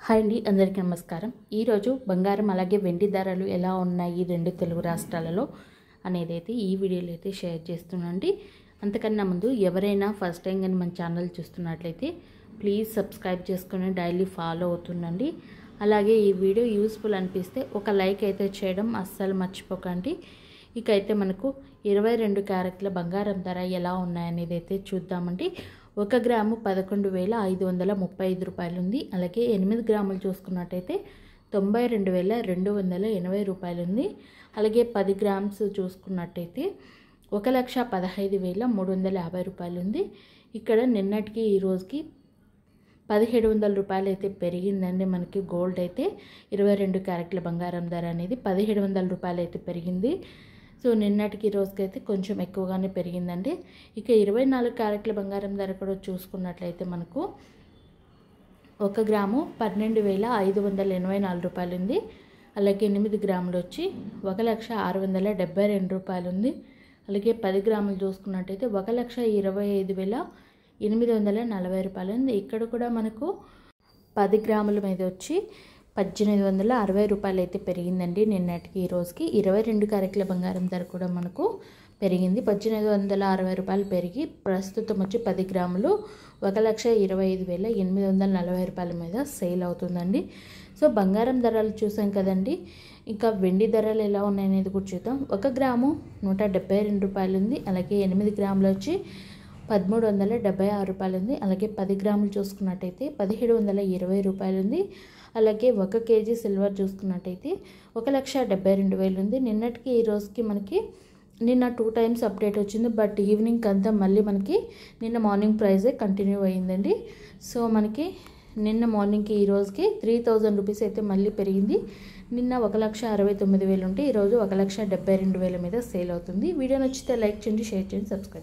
Hi అండి, అందరికీ నమస్కారం. ఈరోజు బంగారం అలాగే వెండి ధరలు ఎలా ఉన్నాయి రెండు తెలుగు రాష్ట్రాలలో అనేది అయితే ఈ వీడియోలో అయితే షేర్ చేస్తున్నానండి. అంతకన్నా ముందు ఎవరైనా ఫస్ట్ టైం కానీ మన ఛానల్ చూస్తున్నట్లయితే ప్లీజ్ సబ్స్క్రైబ్ చేసుకుని డైలీ ఫాలో అవుతుండండి. అలాగే ఈ వీడియో యూస్ఫుల్ అనిపిస్తే ఒక లైక్ అయితే చేయడం అస్సలు మర్చిపోకండి. ఇక అయితే మనకు 22 క్యారెట్ల బంగారం ధర ఎలా ఉన్నాయనేది అయితే చూద్దామండి. 1 గ్రాము 11,535 రూపాయలు ఉంది. అలాగే 8 గ్రాములు చూసుకున్నట్టయితే 92,280 రూపాయలు ఉంది. అలాగే 10 గ్రామ్స్ చూసుకున్నట్టయితే 1,15,350 రూపాయలు ఉంది. ఇక్కడ నిన్నటికి ఈ రోజుకి 1,700 రూపాయలు అయితే పెరిగిందండి. మనకి గోల్డ్ అయితే 22 క్యారెట్ల బంగారం ధర అనేది 1,700 రూపాయలు అయితే పెరిగింది. సో నిన్నటికి రోజుకైతే కొంచెం ఎక్కువగానే పెరిగిందండి. ఇక 24 క్యారెట్ల బంగారం ధర కూడా చూసుకున్నట్లయితే మనకు 1 గ్రాము 12,584 రూపాయలు ఉంది. అలాగే 8 గ్రాములు వచ్చి 1,672 రూపాయలు ఉంది. అలాగే 10 గ్రాములు చూసుకున్నట్టయితే 1,25,840 రూపాయలు ఉంది. ఇక్కడ కూడా మనకు 10 గ్రాముల మీద వచ్చి 1,860 రూపాయలు అయితే పెరిగిందండి నిన్నటికి ఈ రోజుకి. 22 క్యారెట్ల బంగారం ధర కూడా మనకు పెరిగింది. 1,860 రూపాయలు పెరిగి ప్రస్తుతం వచ్చి 10 గ్రాములు 1,25,840 రూపాయల మీద సేల్ అవుతుందండి. సో బంగారం ధరలు చూసాం కదండి. ఇంకా వెండి ధరలు ఎలా ఉన్నాయనేది కూడా చూద్దాం. 1 గ్రాము 172 రూపాయలు ఉంది. అలాగే 8 గ్రాములు వచ్చి 1,376 రూపాయలు ఉంది. అలాగే 10 గ్రాములు చూసుకున్నట్టయితే 1,720 రూపాయలు ఉంది. అలాగే 1 కేజీ సిల్వర్ చూసుకున్నట్టయితే 1,72,000 ఉంది. నిన్నటికి ఈ రోజుకి మనకి నిన్న 2 టైమ్స్ అప్డేట్ వచ్చింది. బట్ ఈవినింగ్ అంతా మళ్ళీ మనకి నిన్న మార్నింగ్ ప్రైజే కంటిన్యూ అయ్యిందండి. సో మనకి నిన్న మార్నింగ్కి ఈ రోజుకి 3,000 రూపీస్ అయితే మళ్ళీ పెరిగింది. నిన్న 1,69,000 ఉంటే ఈరోజు 1,72,000 మీద సేల్ అవుతుంది. వీడియో నచ్చితే లైక్ చేయండి, షేర్ చేయండి, సబ్స్క్రైబ్ చేయండి.